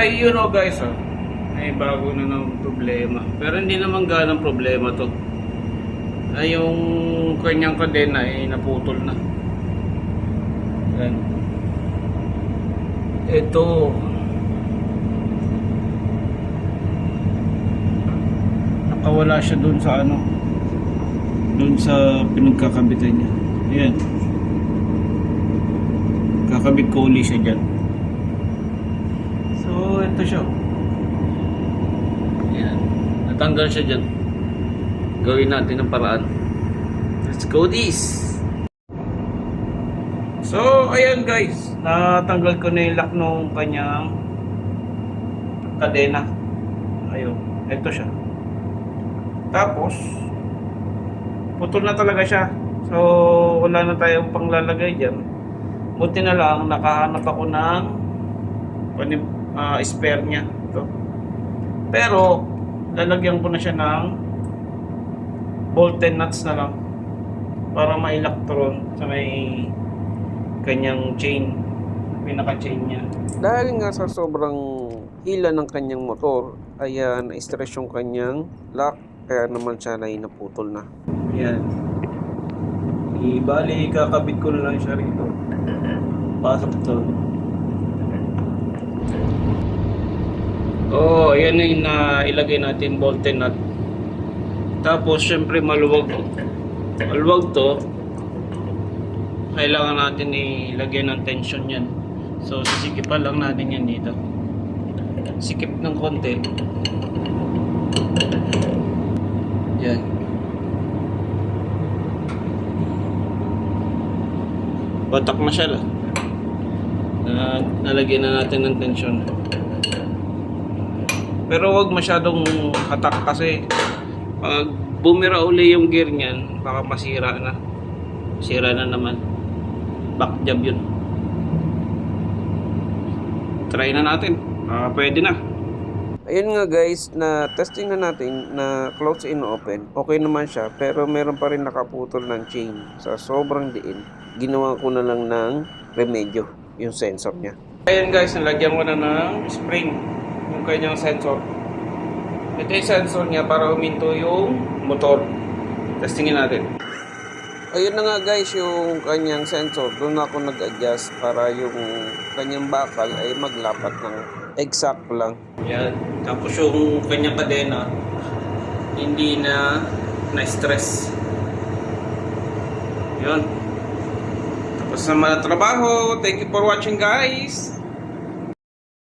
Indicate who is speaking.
Speaker 1: Yun o guys, may bago na ng problema. Pero hindi naman ganang problema to. Yung kanyang kadena ay naputol na. Yan. Ito. Nakawala siya dun sa ano. Dun sa pinagkakabitan niya. Ayan. Kakabit ko uli siya dyan. So, ito siya. Ayan. Natanggal siya dyan. Gawin natin ang paraan. Let's go this! So, ayan guys. Natanggal ko na yung lock nung kanyang kadena. Ayun. Ito siya. Tapos, putol na talaga siya. So, wala na tayong panglalagay dyan. Buti na lang, nakahanap ako ng spare niya. Ito. Pero, lalagyan ko na siya ng bolt and nuts na lang para mailak ron sa may kanyang chain, pinaka-chain niya. Dahil nga sa sobrang hila ng kanyang motor, ayan, na-stress yung kanyang lock, kaya naman siya na naputol na. Ayan. Ibali, kakabit ko na lang siya rito. Pasok to. Ayan na yung ilagay natin bolt and nut. Tapos, syempre maluwag to. Kailangan natin ilagay ng tension yan. So, sisikipan lang natin yan dito. Sikip ng konti. Yan. Batak na siya lang. Nalagyan na natin ng tension. Pero wag masyadong hatak kasi pag bumira uli yung gear niyan, baka masira na. Sira na naman. Back job yun. Try na natin. Pwede na. Ayun nga guys, na testing na natin na close in open. Okay naman siya, pero meron pa rin nakaputol ng chain sa sobrang diin. Ginawa ko na lang ng remedyo, yung sensor niya. Ayun guys, nalagyan ko na ng spring yung kanyang sensor. Ito yung sensor niya para huminto yung motor. Testingin natin. Ayun na nga guys, yung kanyang sensor. Doon ako nag-adjust para yung kanyang bakal ay maglapat ng exact lang. Yan. Tapos yung kanyang kadena hindi na na-stress. Yun. Tapos naman ang trabaho. Thank you for watching guys.